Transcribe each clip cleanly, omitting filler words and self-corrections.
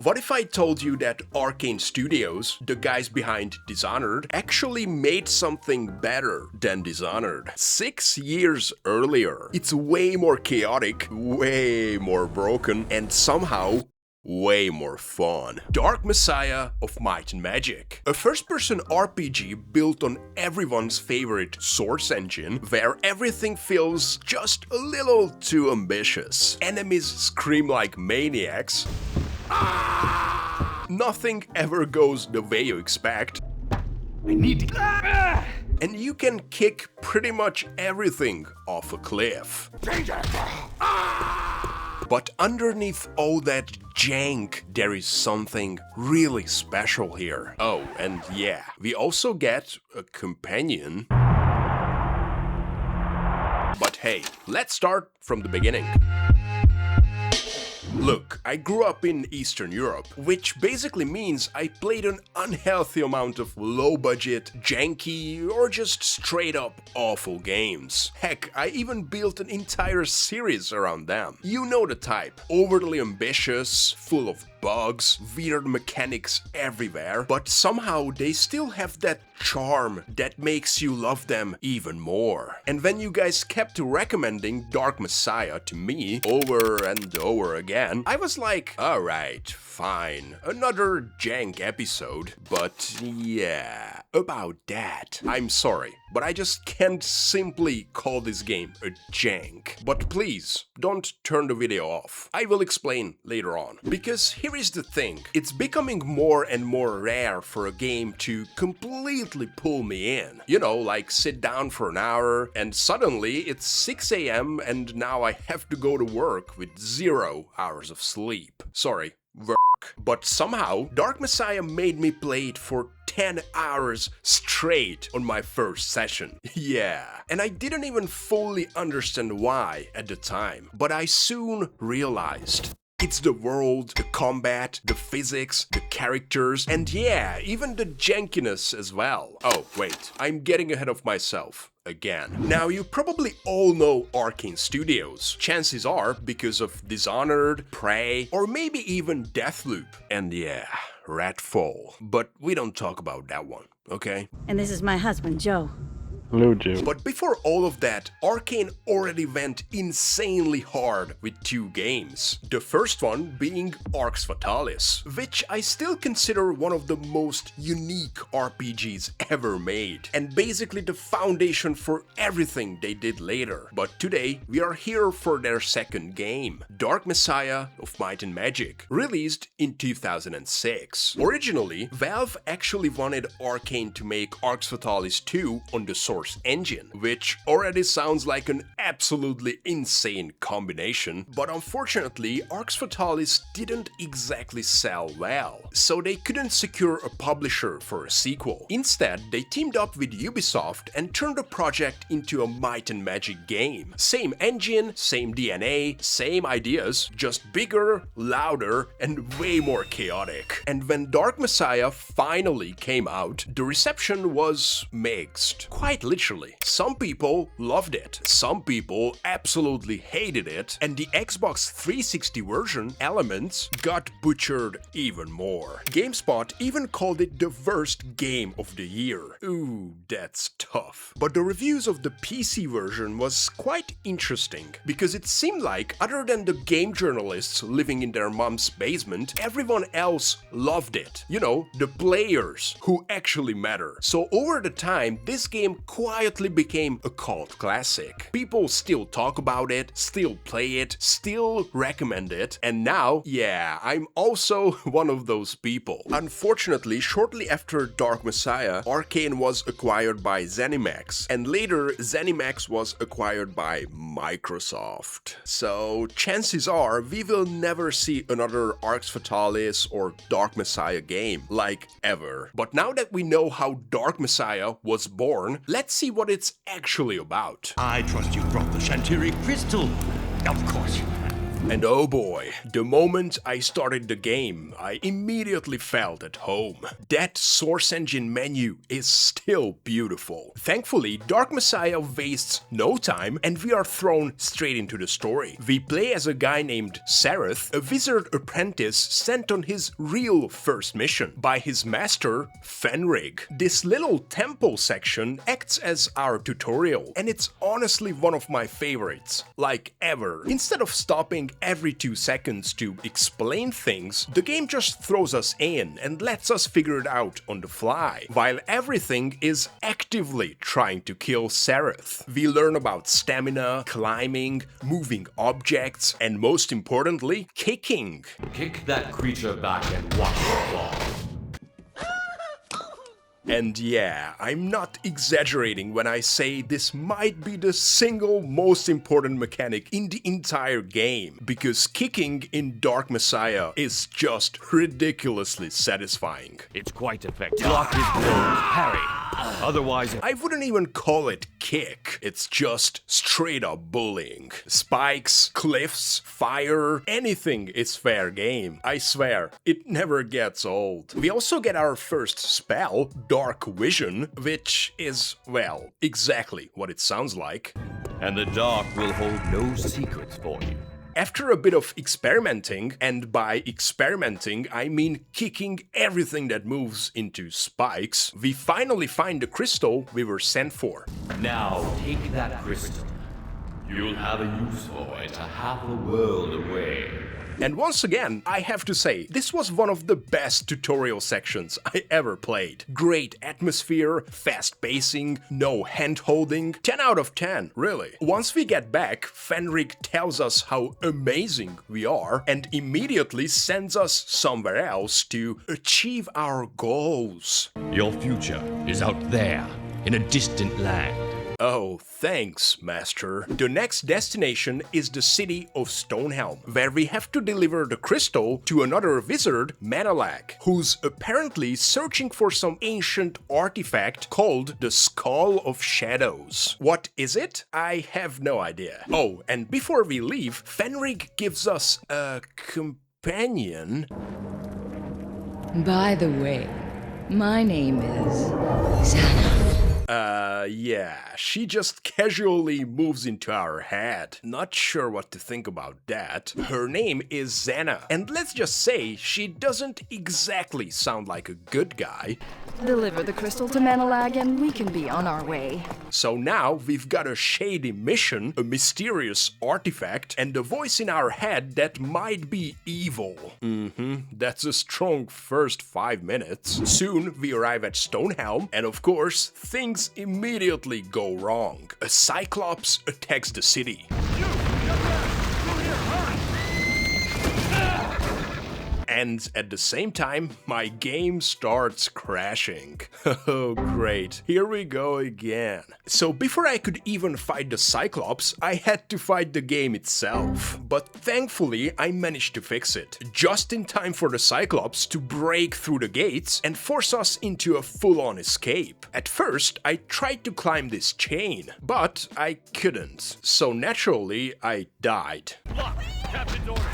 What if I told you that Arkane Studios, the guys behind Dishonored, actually made something better than Dishonored 6 years earlier? It's way more chaotic, way more broken, and somehow way more fun. Dark Messiah of Might and Magic. A first-person RPG built on everyone's favorite Source engine, where everything feels just a little too ambitious. Enemies scream like maniacs. Nothing ever goes the way you expect. I need to... And you can kick pretty much everything off a cliff. But underneath all that jank, there is something really special here. Oh, and yeah, we also get a companion. But hey, let's start from the beginning. Look, I grew up in Eastern Europe, which basically means I played an unhealthy amount of low-budget, janky, or just straight-up awful games. Heck, I even built an entire series around them. You know the type. Overly ambitious, full of bugs, weird mechanics everywhere, but somehow they still have that charm that makes you love them even more. And when you guys kept recommending Dark Messiah to me over and over again, I was like, alright, fine, another jank episode, but yeah, about that. I'm sorry, but I just can't simply call this game a jank. But please, don't turn the video off. I will explain later on. Because here is the thing, it's becoming more and more rare for a game to completely pull me in. You know, like sit down for an hour and suddenly it's 6 AM and now I have to go to work with 0 hours of sleep. Sorry, work. But somehow, Dark Messiah made me play it for 10 hours straight on my first session. Yeah, and I didn't even fully understand why at the time, but I soon realized. It's the world, the combat, the physics, the characters, and yeah, even the jankiness as well. Oh, wait, I'm getting ahead of myself. Again. Now, you probably all know Arkane Studios. Chances are because of Dishonored, Prey, or maybe even Deathloop. And yeah, Redfall. But we don't talk about that one, okay? And this is my husband, Joe. Hello, Joe. But before all of that, Arkane already went insanely hard with 2 games. The first one being Arx Fatalis, which I still consider one of the most unique RPGs ever made, and basically the foundation for everything they did later. But today, we are here for their second game, Dark Messiah of Might and Magic, released in 2006. Originally, Valve actually wanted Arkane to make Arx Fatalis 2 on the Source engine, which already sounds like an absolutely insane combination, but unfortunately Arx Fatalis didn't exactly sell well, so they couldn't secure a publisher for a sequel. Instead, they teamed up with Ubisoft and turned the project into a Might and Magic game. Same engine, same DNA, same ideas, just bigger, louder, and way more chaotic. And when Dark Messiah finally came out, the reception was mixed. Quite literally. Some people loved it, some people absolutely hated it, and the Xbox 360 version, Elements, got butchered even more. GameSpot even called it the worst game of the year. Ooh, that's tough. But the reviews of the PC version was quite interesting, because it seemed like, other than the game journalists living in their mom's basement, everyone else loved it. You know, the players who actually matter. So over the time, this game quietly became a cult classic. People still talk about it, still play it, still recommend it, and now, yeah, I'm also one of those people. Unfortunately, shortly after Dark Messiah, Arkane was acquired by ZeniMax, and later ZeniMax was acquired by Microsoft. So chances are we will never see another Arx Fatalis or Dark Messiah game, like ever. But now that we know how Dark Messiah was born, let's see what it's actually about. I trust you brought the Shantiri crystal. Of course you have. And oh boy, the moment I started the game, I immediately felt at home. That Source Engine menu is still beautiful. Thankfully, Dark Messiah wastes no time and we are thrown straight into the story. We play as a guy named Sareth, a wizard apprentice sent on his real first mission by his master, Fenrig. This little temple section acts as our tutorial, and it's honestly one of my favorites, like ever. Instead of stopping every 2 seconds to explain things, the game just throws us in and lets us figure it out on the fly, while everything is actively trying to kill Sareth. We learn about stamina, climbing, moving objects, and most importantly, kicking. Kick that creature back and watch it fall. And yeah, I'm not exaggerating when I say this might be the single most important mechanic in the entire game, because kicking in Dark Messiah is just ridiculously satisfying. It's quite effective. Block his blows, parry. Otherwise, I wouldn't even call it kick, it's just straight up bullying. Spikes, cliffs, fire, anything is fair game. I swear, it never gets old. We also get our first spell, Dark Vision, which is, well, exactly what it sounds like. and the dark will hold no secrets for you. After a bit of experimenting, and by experimenting I mean kicking everything that moves into spikes, we finally find the crystal we were sent for. Now take that crystal. You'll have a use for it half a world away. And once again, I have to say, this was one of the best tutorial sections I ever played. Great atmosphere, fast pacing, no hand-holding, 10 out of 10, really. Once we get back, Fenrig tells us how amazing we are and immediately sends us somewhere else to achieve our goals. Your future is out there, in a distant land. Oh, thanks, Master. The next destination is the city of Stonehelm, where we have to deliver the crystal to another wizard, Manalag, who's apparently searching for some ancient artifact called the Skull of Shadows. What is it? I have no idea. Oh, and before we leave, Fenrig gives us a companion. By the way, my name is Sana. Yeah, she just casually moves into our head. Not sure what to think about that. Her name is Xana, and let's just say she doesn't exactly sound like a good guy. Deliver the crystal to Manalag and we can be on our way. So now we've got a shady mission, a mysterious artifact, and a voice in our head that might be evil. That's a strong first 5 minutes. Soon we arrive at Stonehelm, and of course, things immediately go wrong. A Cyclops attacks the city. And at the same time, my game starts crashing. Oh great, here we go again. So before I could even fight the Cyclops, I had to fight the game itself. But thankfully, I managed to fix it, just in time for the Cyclops to break through the gates and force us into a full-on escape. At first, I tried to climb this chain, but I couldn't. So naturally, I died. Captain's order.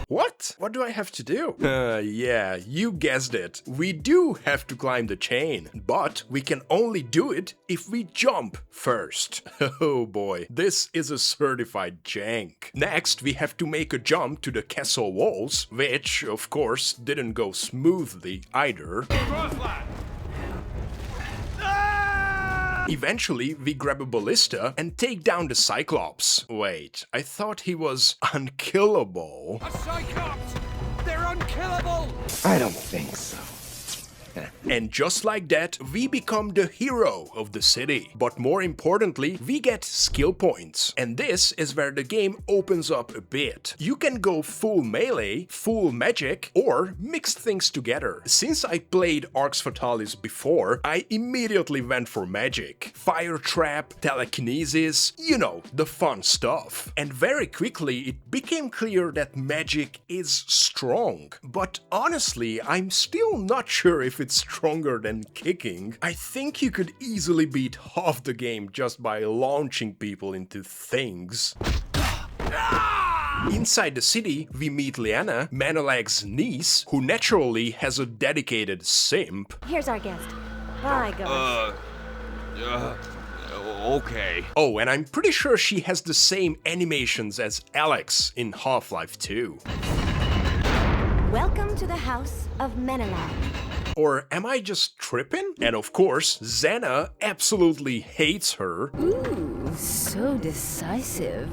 What? What do I have to do? Yeah, you guessed it. We do have to climb the chain, but we can only do it if we jump first. Oh boy, this is a certified jank. Next, we have to make a jump to the castle walls, which, of course, didn't go smoothly either. Eventually, we grab a ballista and take down the Cyclops. Wait, I thought he was unkillable. A Cyclops! They're unkillable! I don't think so. And just like that, we become the hero of the city. But more importantly, we get skill points. And this is where the game opens up a bit. You can go full melee, full magic, or mix things together. Since I played Arx Fatalis before, I immediately went for magic. Fire trap, telekinesis, you know, the fun stuff. And very quickly it became clear that magic is strong. But honestly, I'm still not sure if it's stronger than kicking. I think you could easily beat half the game just by launching people into things. Inside the city, we meet Liana, Manolag's niece, who naturally has a dedicated simp. Here's our guest. Bye, guys. Okay. Oh, and I'm pretty sure she has the same animations as Alex in Half-Life 2. Welcome to the house of Menelag. Or am I just tripping? And of course, Xena absolutely hates her. Ooh, so decisive.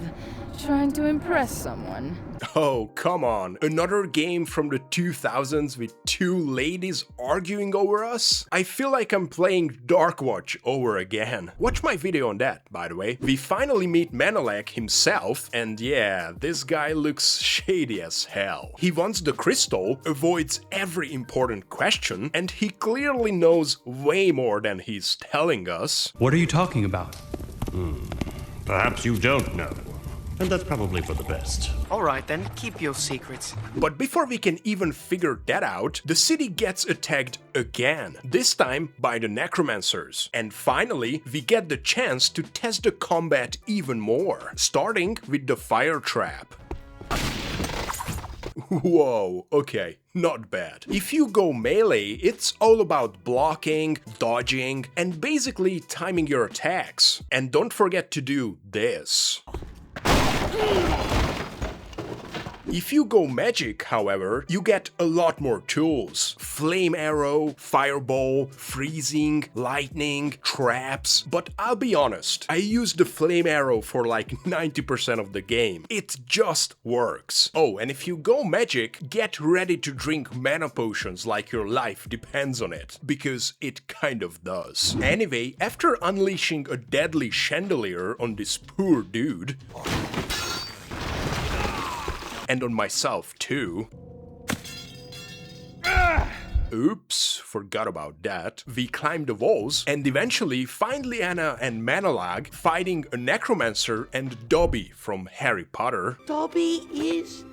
Trying to impress someone. Oh, come on. Another game from the 2000s with two ladies arguing over us? I feel like I'm playing Darkwatch over again. Watch my video on that, by the way. We finally meet Menelag himself, and yeah, this guy looks shady as hell. He wants the crystal, avoids every important question, and he clearly knows way more than he's telling us. What are you talking about? Perhaps you don't know. And that's probably for the best. Alright then, keep your secrets. But before we can even figure that out, the city gets attacked again, this time by the necromancers. And finally, we get the chance to test the combat even more, starting with the fire trap. Whoa, okay, not bad. If you go melee, it's all about blocking, dodging, and basically timing your attacks. And don't forget to do this. If you go magic, however, you get a lot more tools. Flame arrow, fireball, freezing, lightning, traps. But I'll be honest, I use the flame arrow for like 90% of the game. It just works. Oh, and if you go magic, get ready to drink mana potions like your life depends on it, because it kind of does. Anyway, after unleashing a deadly chandelier on this poor dude, and on myself too. Oops, forgot about that. We climb the walls and eventually find Liana and Menelag fighting a necromancer and Dobby from Harry Potter. Dobby is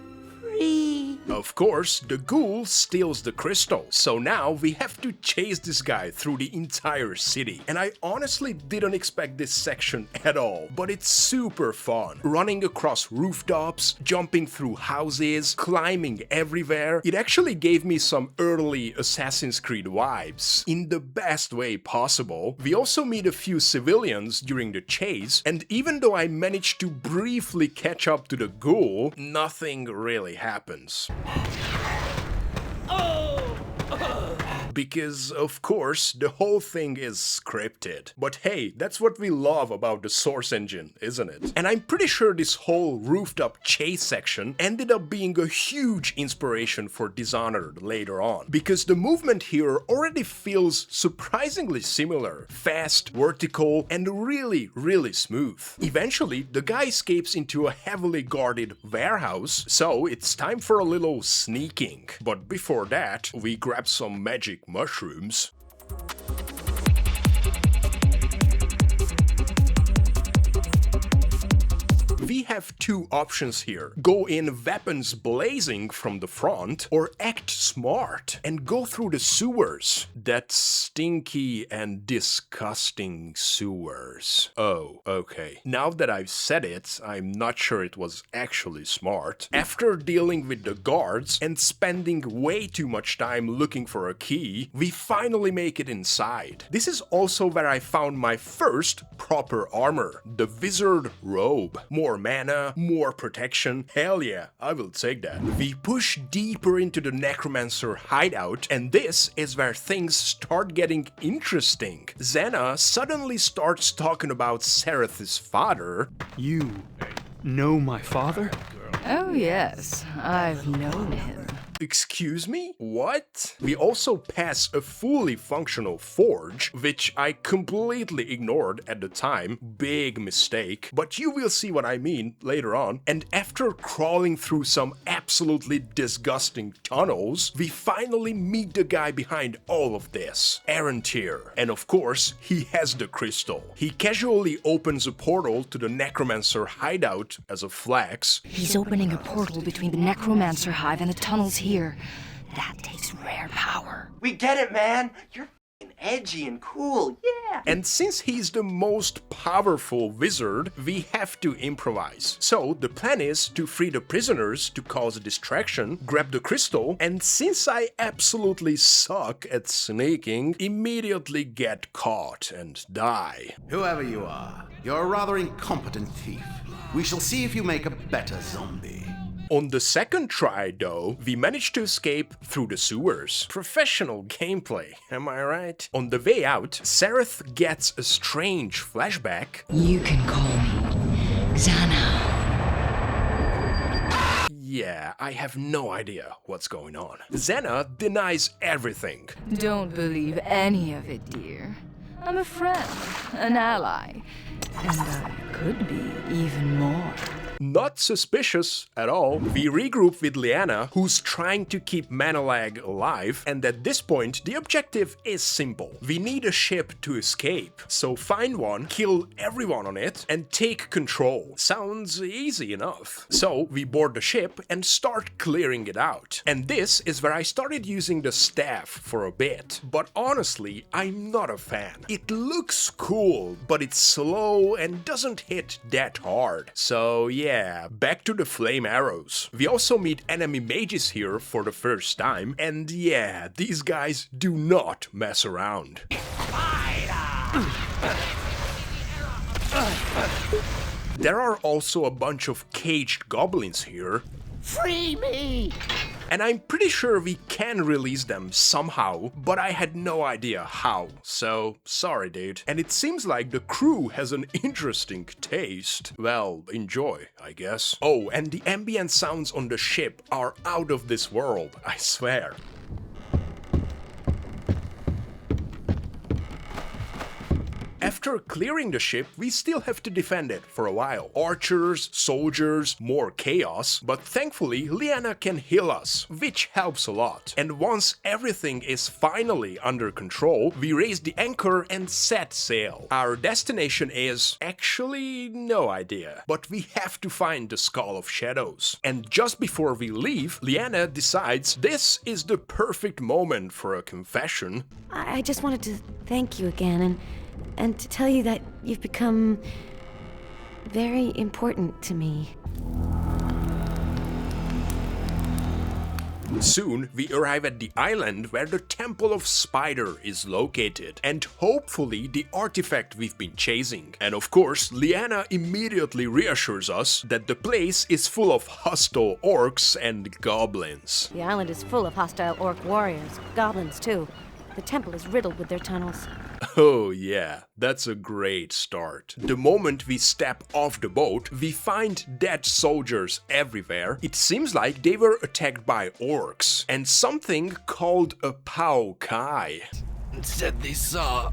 free. Of course, the ghoul steals the crystal, so now we have to chase this guy through the entire city. And I honestly didn't expect this section at all, but it's super fun. Running across rooftops, jumping through houses, climbing everywhere. It actually gave me some early Assassin's Creed vibes, in the best way possible. We also meet a few civilians during the chase, and even though I managed to briefly catch up to the ghoul, nothing really happens. Because, of course, the whole thing is scripted. But hey, that's what we love about the Source engine, isn't it? And I'm pretty sure this whole rooftop chase section ended up being a huge inspiration for Dishonored later on. Because the movement here already feels surprisingly similar. Fast, vertical, and really, really smooth. Eventually, the guy escapes into a heavily guarded warehouse, so it's time for a little sneaking. But before that, we grab some magic mushrooms. We have two options here. Go in weapons blazing from the front, or act smart and go through the sewers. That stinky and disgusting sewers. Oh, okay. Now that I've said it, I'm not sure it was actually smart. After dealing with the guards and spending way too much time looking for a key, we finally make it inside. This is also where I found my first proper armor, the wizard robe. More mana, more protection. Hell yeah, I will take that. We push deeper into the necromancer hideout, and this is where things start getting interesting. Xena suddenly starts talking about Sereth's father. You know my father? Oh yes, I've known him. Excuse me? What? We also pass a fully functional forge, which I completely ignored at the time. Big mistake. But you will see what I mean later on. And after crawling through some absolutely disgusting tunnels, we finally meet the guy behind all of this, Arantir. And of course, he has the crystal. He casually opens a portal to the necromancer hideout as a flex. He's opening a portal between the necromancer hive and the tunnels here. That takes rare power. We get it, man. You're f***ing edgy and cool, yeah. And since he's the most powerful wizard, we have to improvise. So the plan is to free the prisoners to cause a distraction, grab the crystal, and since I absolutely suck at sneaking, immediately get caught and die. Whoever you are, you're a rather incompetent thief. We shall see if you make a better zombie. On the second try, though, we managed to escape through the sewers. Professional gameplay, am I right? On the way out, Sereth gets a strange flashback. You can call me Xana. Yeah, I have no idea what's going on. Xana denies everything. Don't believe any of it, dear. I'm a friend, an ally, and I could be even more. Not suspicious at all. We regroup with Liana, who's trying to keep Manalag alive, and at this point, the objective is simple. We need a ship to escape, so find one, kill everyone on it, and take control. Sounds easy enough. So we board the ship and start clearing it out. And this is where I started using the staff for a bit. But honestly, I'm not a fan. It looks cool, but it's slow and doesn't hit that hard. So yeah, back to the flame arrows. We also meet enemy mages here for the first time, and yeah, these guys do not mess around. There are also a bunch of caged goblins here. Free me! And I'm pretty sure we can release them somehow, but I had no idea how, so sorry dude. And it seems like the crew has an interesting taste. Well, enjoy, I guess. Oh, and the ambient sounds on the ship are out of this world, I swear. After clearing the ship, we still have to defend it for a while. Archers, soldiers, more chaos, but thankfully Liana can heal us, which helps a lot. And once everything is finally under control, we raise the anchor and set sail. Our destination is actually no idea, but we have to find the Skull of Shadows. And just before we leave, Liana decides this is the perfect moment for a confession. I just wanted to thank you again and to tell you that you've become very important to me. Soon, we arrive at the island where the Temple of Spider is located, and hopefully the artifact we've been chasing. And of course, Liana immediately reassures us that the place is full of hostile orcs and goblins. The island is full of hostile orc warriors, goblins too. The temple is riddled with their tunnels. Oh yeah, that's a great start. The moment we step off the boat, we find dead soldiers everywhere. It seems like they were attacked by orcs, and something called a Pao Kai. Said they saw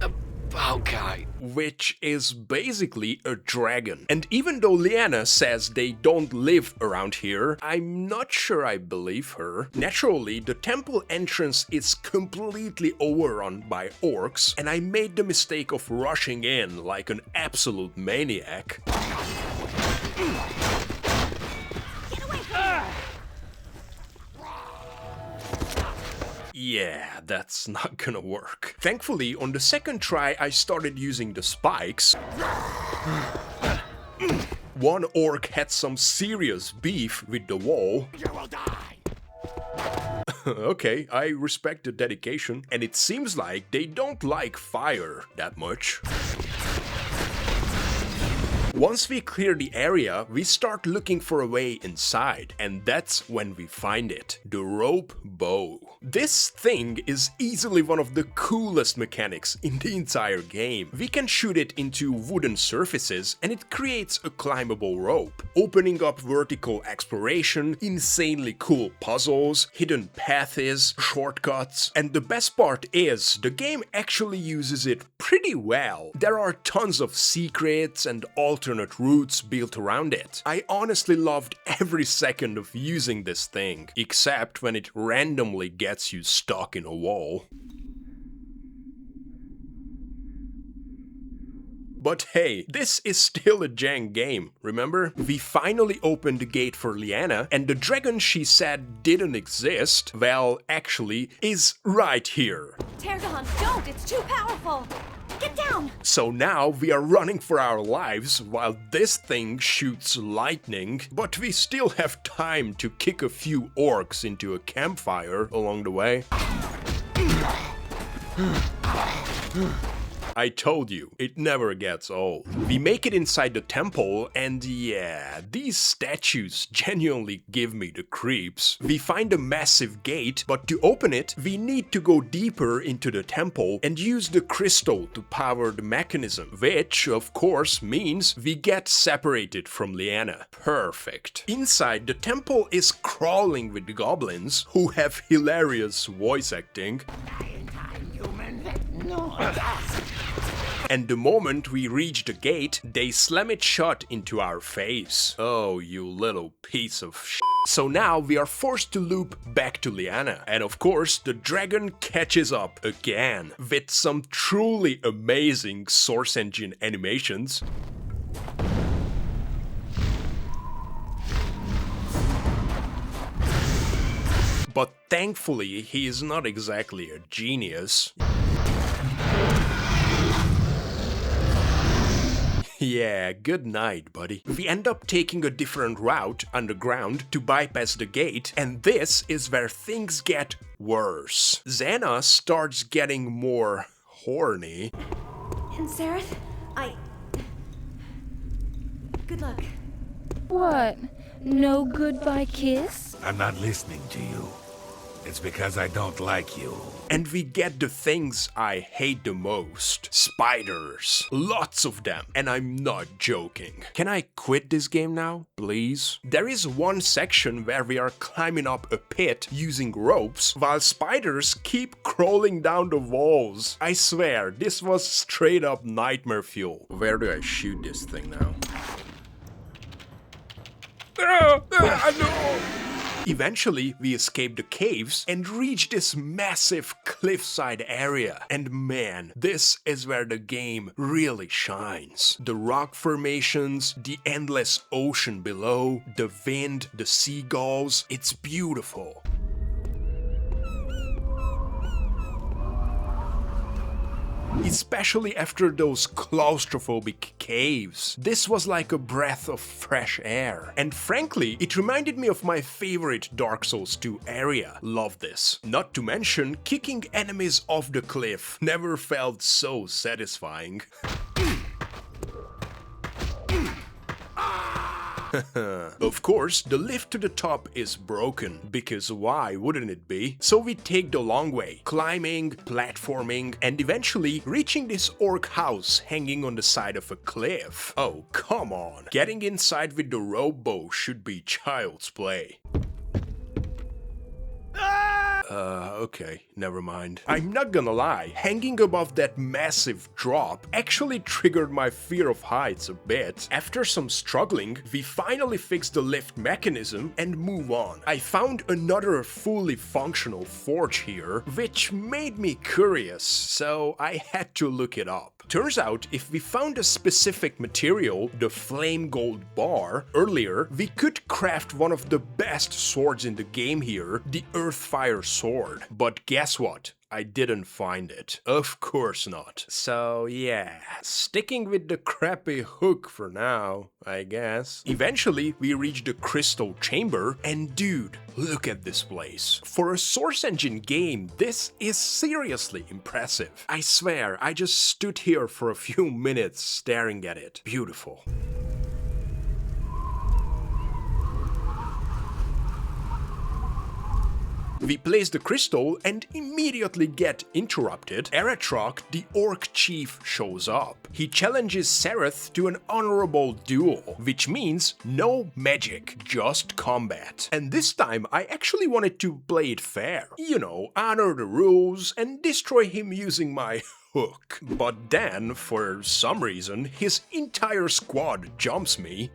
a Pao Kai, which is basically a dragon. And even though Liana says they don't live around here, I'm not sure I believe her. Naturally, the temple entrance is completely overrun by orcs, and I made the mistake of rushing in like an absolute maniac. Yeah, that's not gonna work. Thankfully, on the second try, I started using the spikes. One orc had some serious beef with the wall. You will die! Okay, I respect the dedication, and it seems like they don't like fire that much. Once we clear the area, we start looking for a way inside, and that's when we find it, the rope bow. This thing is easily one of the coolest mechanics in the entire game. We can shoot it into wooden surfaces and it creates a climbable rope, opening up vertical exploration, insanely cool puzzles, hidden paths, shortcuts, and the best part is, the game actually uses it pretty well. There are tons of secrets and alternate routes built around it. I honestly loved every second of using this thing, except when it randomly gets you stuck in a wall. But hey, this is still a Jank game, remember? We finally opened the gate for Liana, and the dragon she said didn't exist, well, actually, is right here. Targon, don't! It's too powerful! Get down! So now we are running for our lives while this thing shoots lightning, but we still have time to kick a few orcs into a campfire along the way. I told you, it never gets old. We make it inside the temple, and yeah, these statues genuinely give me the creeps. We find a massive gate, but to open it, we need to go deeper into the temple and use the crystal to power the mechanism, which, of course, means we get separated from Liana. Perfect. Inside, the temple is crawling with goblins, who have hilarious voice acting. And the moment we reach the gate, they slam it shut into our face. Oh, you little piece of shit. So now we are forced to loop back to Liana. And of course, the dragon catches up again with some truly amazing Source Engine animations. But thankfully, he is not exactly a genius. Yeah, good night, buddy. We end up taking a different route underground to bypass the gate, and this is where things get worse. Xana starts getting more horny. And Sereth, good luck. What? No goodbye kiss? I'm not listening to you. It's because I don't like you. And we get the things I hate the most. Spiders. Lots of them. And I'm not joking. Can I quit this game now, please? There is one section where we are climbing up a pit using ropes while spiders keep crawling down the walls. I swear, this was straight up nightmare fuel. Where do I shoot this thing now? No! Eventually, we escape the caves and reach this massive cliffside area. And man, this is where the game really shines. The rock formations, the endless ocean below, the wind, the seagulls, it's beautiful. Especially after those claustrophobic caves. This was like a breath of fresh air. And frankly, it reminded me of my favorite Dark Souls 2 area. Love this. Not to mention, kicking enemies off the cliff never felt so satisfying. Of course, the lift to the top is broken, because why wouldn't it be? So we take the long way, climbing, platforming, and eventually reaching this orc house hanging on the side of a cliff. Oh, come on. Getting inside with the rope bow should be child's play. Okay, never mind. I'm not gonna lie, hanging above that massive drop actually triggered my fear of heights a bit. After some struggling, we finally fix the lift mechanism and move on. I found another fully functional forge here, which made me curious, so I had to look it up. Turns out, if we found a specific material, the flame gold bar, earlier, we could craft one of the best swords in the game here, the Earthfire sword. But guess what? I didn't find it. Of course not. So yeah, sticking with the crappy hook for now, I guess. Eventually, we reach the crystal chamber, and dude, look at this place. For a Source Engine game, this is seriously impressive. I swear, I just stood here for a few minutes staring at it. Beautiful. We place the crystal and immediately get interrupted. Eratroc, the orc chief, shows up. He challenges Sereth to an honorable duel, which means no magic, just combat. And this time I actually wanted to play it fair. You know, honor the rules and destroy him using my hook. But then, for some reason, his entire squad jumps me.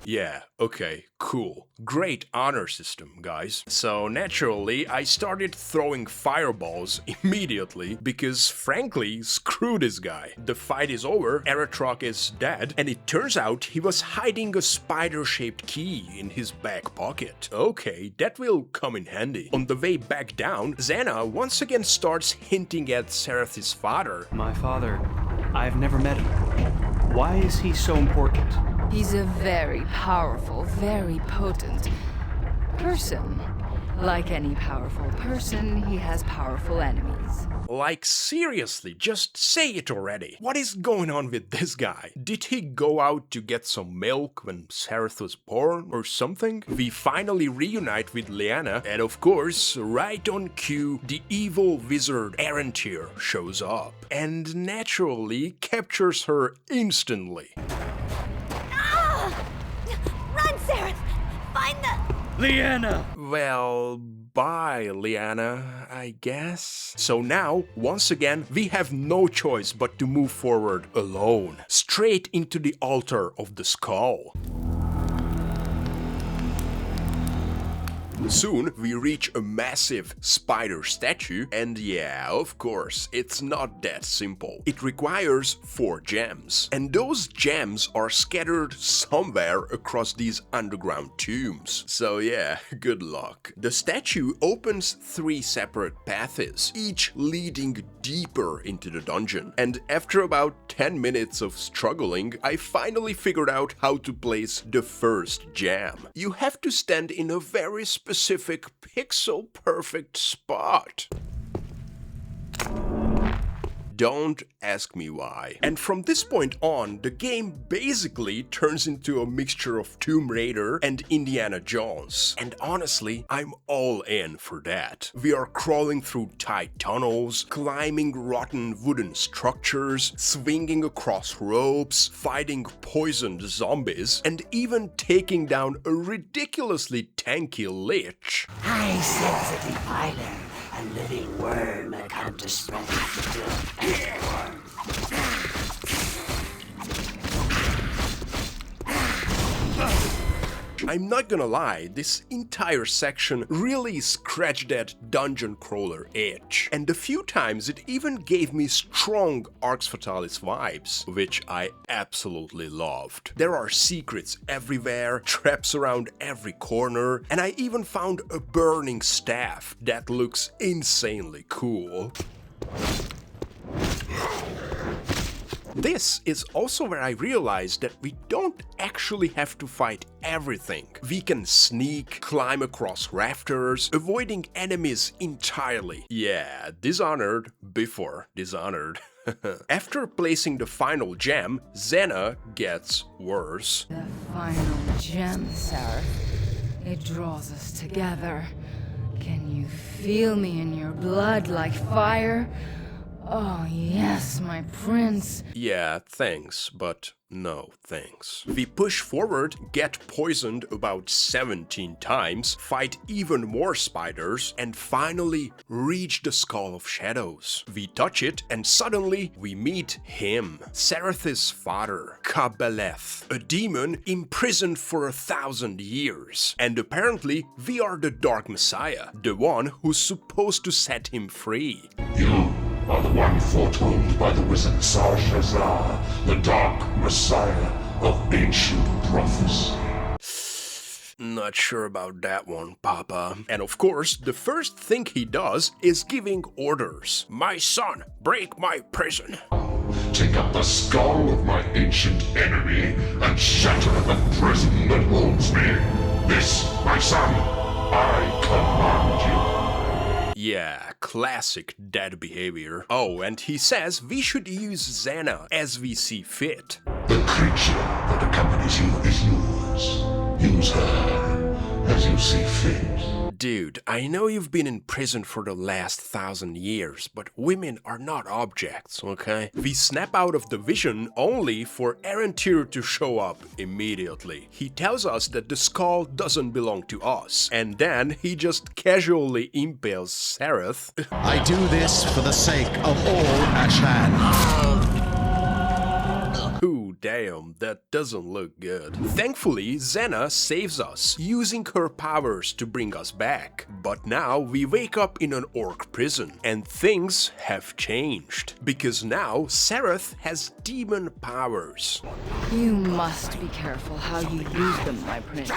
Yeah, okay, cool. Great honor system, guys. So naturally, I started throwing fireballs immediately because frankly, screw this guy. The fight is over, Aratroc is dead, and it turns out he was hiding a spider-shaped key in his back pocket. Okay, that will come in handy. On the way back down, Xana once again starts hinting at Sereth's father. My father, I've never met him. Why is he so important? He's a very powerful, very potent person. Like any powerful person, he has powerful enemies. Like seriously, just say it already. What is going on with this guy? Did he go out to get some milk when Sereth was born or something? We finally reunite with Lyanna, and of course, right on cue, the evil wizard Arantir shows up and naturally captures her instantly. Run, Sereth! Find the... Lyanna! Well, bye, Lyanna, I guess. So now, once again, we have no choice but to move forward alone, straight into the altar of the skull. Soon, we reach a massive spider statue, and yeah, of course, it's not that simple. It requires 4 gems, and those gems are scattered somewhere across these underground tombs. So yeah, good luck. The statue opens 3 separate paths, each leading deeper into the dungeon, and after about 10 minutes of struggling, I finally figured out how to place the first gem. You have to stand in a very specific pixel-perfect spot. Don't ask me why. And from this point on, the game basically turns into a mixture of Tomb Raider and Indiana Jones. And honestly, I'm all in for that. We are crawling through tight tunnels, climbing rotten wooden structures, swinging across ropes, fighting poisoned zombies, and even taking down a ridiculously tanky lich. I sense a defiler, a living worm come to spread I'm not gonna lie, this entire section really scratched that dungeon crawler itch. And a few times it even gave me strong Arx Fatalis vibes, which I absolutely loved. There are secrets everywhere, traps around every corner, and I even found a burning staff that looks insanely cool. This is also where I realized that we don't actually have to fight everything. We can sneak, climb across rafters, avoiding enemies entirely. Yeah, Dishonored before Dishonored. After placing the final gem, Xana gets worse. The final gem, Sereth. It draws us together. Can you feel me in your blood like fire? Oh yes, my prince. Yeah, thanks, but no thanks. We push forward, get poisoned about 17 times, fight even more spiders, and finally reach the Skull of Shadows. We touch it, and suddenly we meet him, Sereth's father, Kabbaleth, a demon imprisoned for 1,000 years. And apparently we are the Dark Messiah, the one who's supposed to set him free. You are the one foretold by the wizard Sarshazar, the Dark Messiah of ancient prophecy. Not sure about that one, Papa. And of course, the first thing he does is giving orders. My son, break my prison. Take up the skull of my ancient enemy and shatter the prison that holds me. This, my son, I command you. Yeah, classic dad behavior. Oh, and he says we should use Xana as we see fit. The creature that accompanies you is yours. Use her as you see fit. Dude, I know you've been in prison for the last 1,000 years, but women are not objects, okay? We snap out of the vision only for Arantir to show up immediately. He tells us that the skull doesn't belong to us, and then he just casually impales Sereth. I do this for the sake of all Ashland. Ooh, damn. damn, that doesn't look good. Thankfully, Xena saves us, using her powers to bring us back. But now we wake up in an orc prison, and things have changed. Because now Sereth has demon powers. You must be careful how you use them, my prince.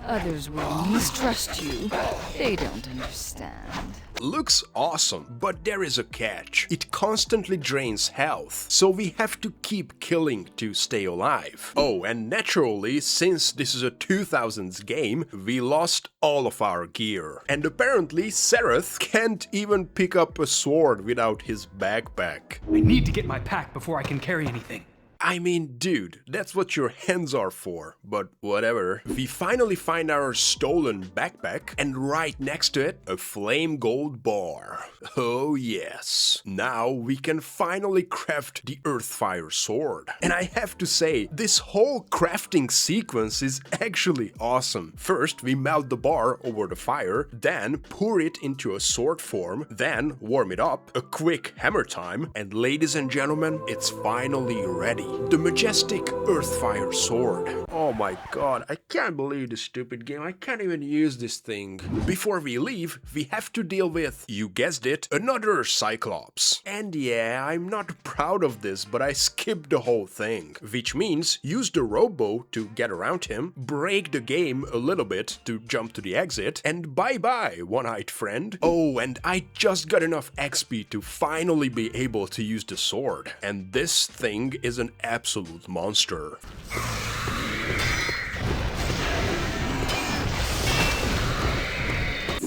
Others will mistrust you. They don't understand. Looks awesome, but there is a catch. It constantly drains health, so we have to keep killing to stay alive. Oh, and naturally, since this is a 2000s game, we lost all of our gear. And apparently, Sereth can't even pick up a sword without his backpack. I need to get my pack before I can carry anything. I mean, dude, that's what your hands are for, but whatever. We finally find our stolen backpack, and right next to it, a flame gold bar. Oh yes. Now we can finally craft the Earthfire sword. And I have to say, this whole crafting sequence is actually awesome. First, we melt the bar over the fire, then pour it into a sword form, then warm it up, a quick hammer time, and ladies and gentlemen, it's finally ready. The majestic Earthfire sword. Oh my god, I can't believe this stupid game. I can't even use this thing. Before we leave, we have to deal with, you guessed it, another Cyclops. And yeah, I'm not proud of this, but I skipped the whole thing. Which means, use the robo to get around him, break the game a little bit to jump to the exit, and bye-bye, one-eyed friend. Oh, and I just got enough XP to finally be able to use the sword. And this thing is an absolute monster.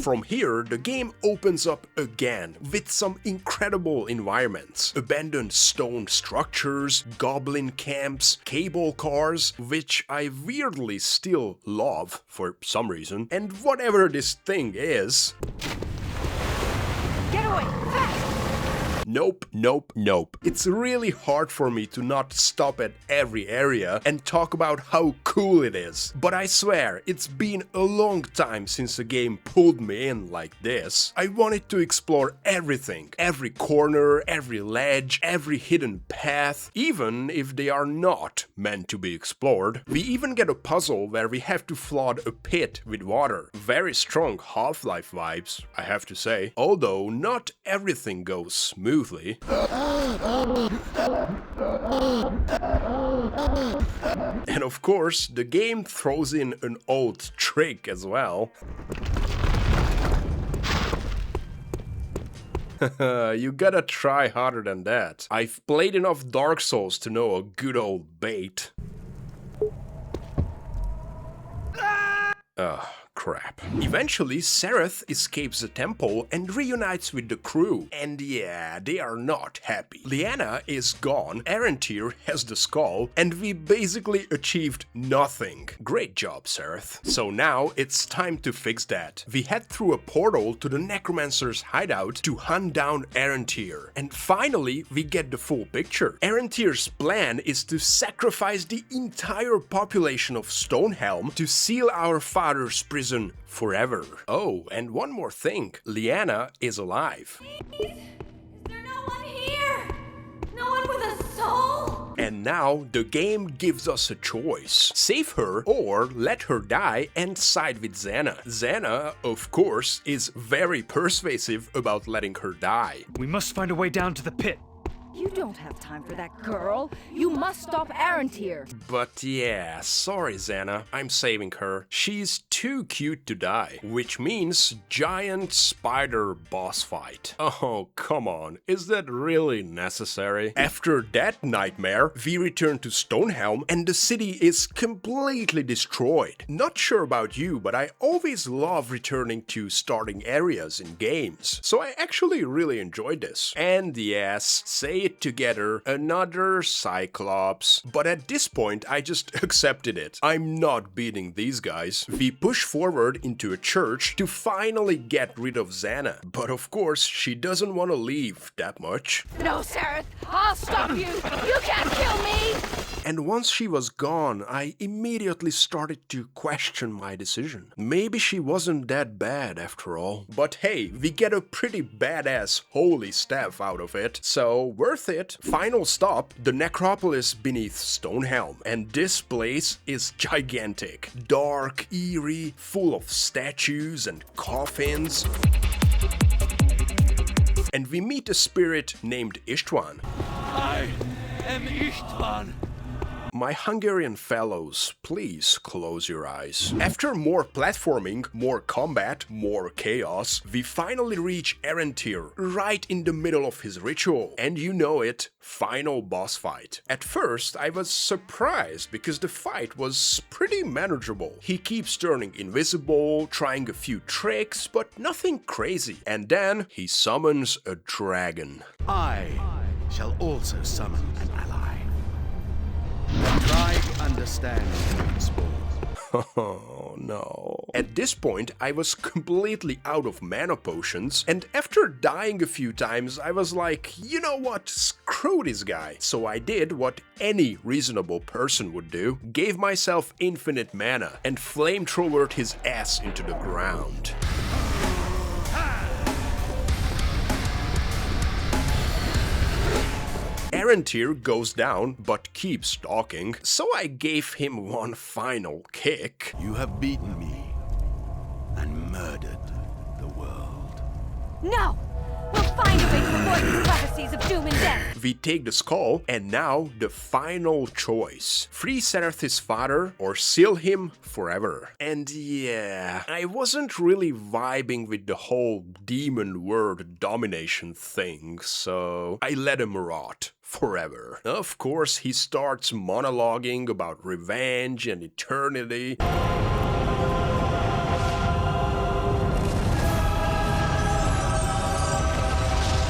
From here, the game opens up again with some incredible environments. Abandoned stone structures, goblin camps, cable cars, which I weirdly still love for some reason, and whatever this thing is. Get away! Fast! Nope, nope, nope. It's really hard for me to not stop at every area and talk about how cool it is. But I swear, it's been a long time since a game pulled me in like this. I wanted to explore everything. Every corner, every ledge, every hidden path, even if they are not meant to be explored. We even get a puzzle where we have to flood a pit with water. Very strong Half-Life vibes, I have to say. Although not everything goes smoothly. And of course, the game throws in an old trick as well. You gotta try harder than that. I've played enough Dark Souls to know a good old bait. Ugh. Crap. Eventually, Sereth escapes the temple and reunites with the crew. And yeah, they are not happy. Lyanna is gone, Arantir has the skull, and we basically achieved nothing. Great job, Sereth. So now it's time to fix that. We head through a portal to the Necromancer's hideout to hunt down Arantir. And finally, we get the full picture. Arantir's plan is to sacrifice the entire population of Stonehelm to seal our father's prison forever. Oh, and one more thing. Lyanna is alive. Is there no one here? No one with a soul? And now the game gives us a choice. Save her or let her die and side with Xena. Xena, of course, is very persuasive about letting her die. We must find a way down to the pit. You don't have time for that girl. You must stop Arantir. But yeah, sorry Xena, I'm saving her. She's too cute to die. Which means giant spider boss fight. Oh, come on, is that really necessary? After that nightmare, we return to Stonehelm and the city is completely destroyed. Not sure about you, but I always love returning to starting areas in games. So I actually really enjoyed this. And yes, say it together, another Cyclops. But at this point, I just accepted it. I'm not beating these guys. We push forward into a church to finally get rid of Xena. But of course, she doesn't want to leave that much. No, Sereth, I'll stop you. You can't kill me. And once she was gone, I immediately started to question my decision. Maybe she wasn't that bad after all. But hey, we get a pretty badass holy staff out of it, so worth it. Final stop, the necropolis beneath Stonehelm. And this place is gigantic. Dark, eerie, full of statues and coffins. And we meet a spirit named Ishtvan. I am Ishtvan. My Hungarian fellows, please close your eyes. After more platforming, more combat, more chaos, we finally reach Arentir, right in the middle of his ritual. And you know it, final boss fight. At first, I was surprised because the fight was pretty manageable. He keeps turning invisible, trying a few tricks, but nothing crazy. And then he summons a dragon. I shall also summon an ally. Try to understand its spawn. Oh no. At this point, I was completely out of mana potions, and after dying a few times, I was like, you know what, screw this guy. So I did what any reasonable person would do, gave myself infinite mana, and flamethrowered his ass into the ground. Arentir goes down, but keeps stalking, so I gave him one final kick. You have beaten me and murdered the world. No! We'll find a way to avoid these prophecies of doom and death! We take the skull, and now the final choice. Free Sereth's father or seal him forever. And yeah, I wasn't really vibing with the whole demon world domination thing, so I let him rot. Forever. Of course, he starts monologuing about revenge and eternity.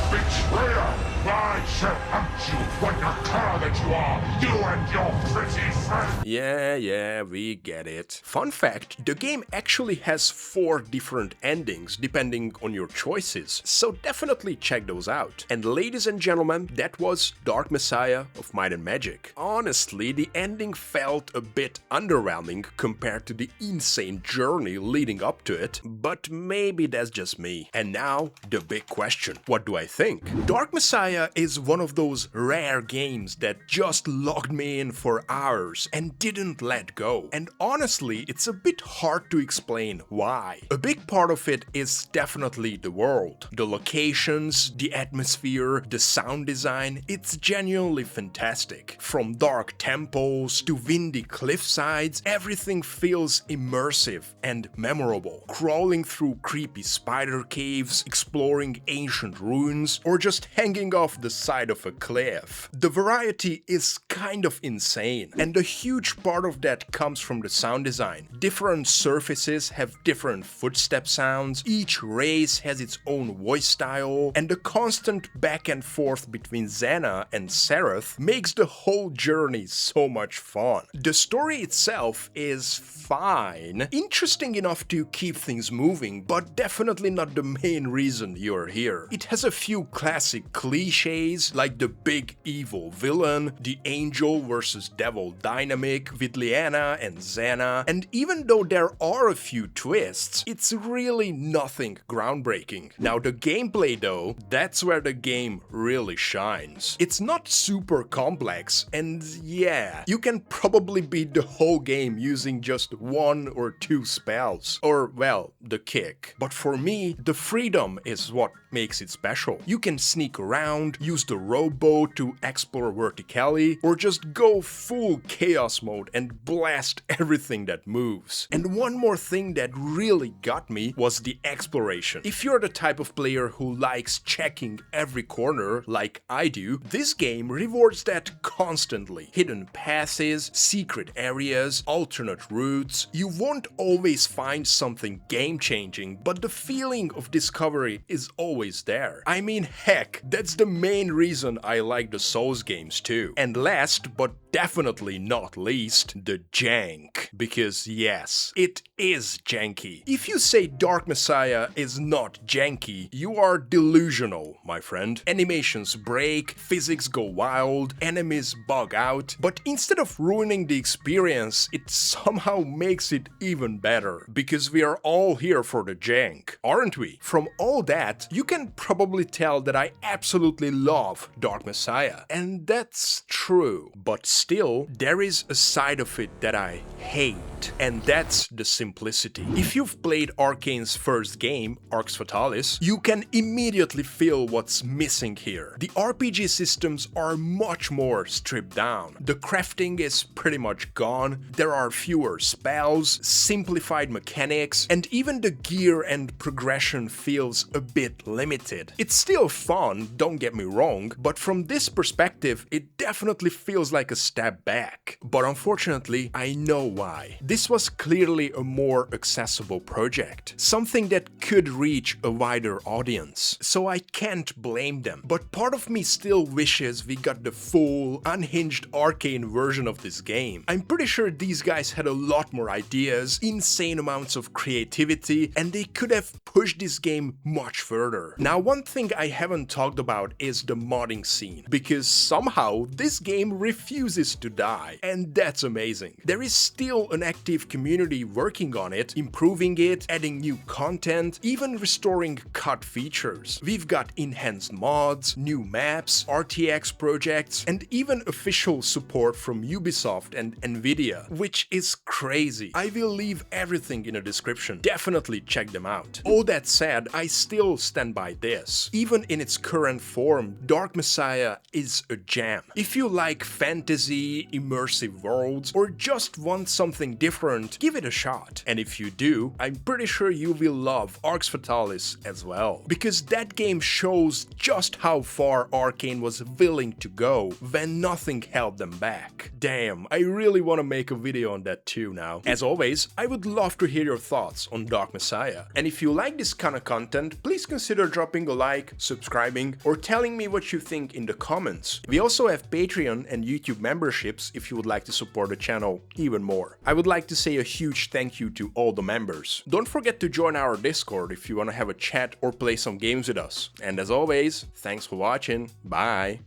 Betrayer! I shall hunt you like a cur that you are, you and your pretty friend! Yeah, we get it. Fun fact, the game actually has 4 different endings depending on your choices, so definitely check those out. And ladies and gentlemen, that was Dark Messiah of Might and Magic. Honestly, the ending felt a bit underwhelming compared to the insane journey leading up to it, but maybe that's just me. And now, the big question. What do I think? Dark Messiah is one of those rare games that just logged me in for hours and didn't let go. And honestly, it's a bit hard to explain why. A big part of it is definitely the world. The locations, the atmosphere, the sound design, it's genuinely fantastic. From dark temples to windy cliffsides, everything feels immersive and memorable. Crawling through creepy spider caves, exploring ancient ruins, or just hanging off the side of a cliff. The variety is kind of insane, and a huge part of that comes from the sound design. Different surfaces have different footstep sounds, each race has its own voice style, and the constant back and forth between Xana and Sereth makes the whole journey so much fun. The story itself is fine, interesting enough to keep things moving, but definitely not the main reason you're here. It has a few classic cliches like the big evil villain, the angel versus devil dynamic with Liana and Xana, and even though there are a few twists, it's really nothing groundbreaking. Now the gameplay though, that's where the game really shines. It's not super complex, and yeah, you can probably beat the whole game using just 1 or 2 spells, or well, the kick. But for me, the freedom is what makes it special. You can sneak around, use the rowboat to explore vertically, or just go full chaos mode and blast everything that moves. And one more thing that really got me was the exploration. If you're the type of player who likes checking every corner like I do, this game rewards that constantly. Hidden passes, secret areas, alternate routes, modes, you won't always find something game-changing, but the feeling of discovery is always there. I mean, heck, that's the main reason I like the Souls games too. And last, but definitely not least, the jank. Because yes, it is janky. If you say Dark Messiah is not janky, you are delusional, my friend. Animations break, physics go wild, enemies bug out, but instead of ruining the experience, it somehow makes it even better. Because we are all here for the jank, aren't we? From all that, you can probably tell that I absolutely love Dark Messiah. And that's true. But still, there is a side of it that I hate, and that's the simplicity. If you've played Arkane's first game, Arx Fatalis, you can immediately feel what's missing here. The RPG systems are much more stripped down. The crafting is pretty much gone, there are fewer spells, simplified mechanics, and even the gear and progression feels a bit limited. It's still fun, don't get me wrong, but from this perspective, it definitely feels like a step back. But unfortunately, I know why. This was clearly a more accessible project, something that could reach a wider audience, so I can't blame them. But part of me still wishes we got the full, unhinged Arkane version of this game. I'm pretty sure these guys had a lot more ideas, insane amounts of creativity, and they could have pushed this game much further. Now, one thing I haven't talked about is the modding scene, because somehow this game refuses to die, and that's amazing. There is still an active community working on it, improving it, adding new content, even restoring cut features. We've got enhanced mods, new maps, RTX projects, and even official support from Ubisoft and Nvidia, which is crazy. I will leave everything in the description, definitely check them out. All that said, I still stand by this. Even in its current form, Dark Messiah is a gem. If you like fantasy, immersive worlds, or just want something different, give it a shot. And if you do, I'm pretty sure you will love Arx Fatalis as well. Because that game shows just how far Arkane was willing to go when nothing held them back. Damn, I really want to make a video on that too now. As always, I would love to hear your thoughts on Dark Messiah. And if you like this kind of content, please consider dropping a like, subscribing, or telling me what you think in the comments. We also have Patreon and YouTube memberships if you would like to support the channel even more. I would like to say a huge thank you to all the members. Don't forget to join our Discord if you want to have a chat or play some games with us. And as always, thanks for watching. Bye!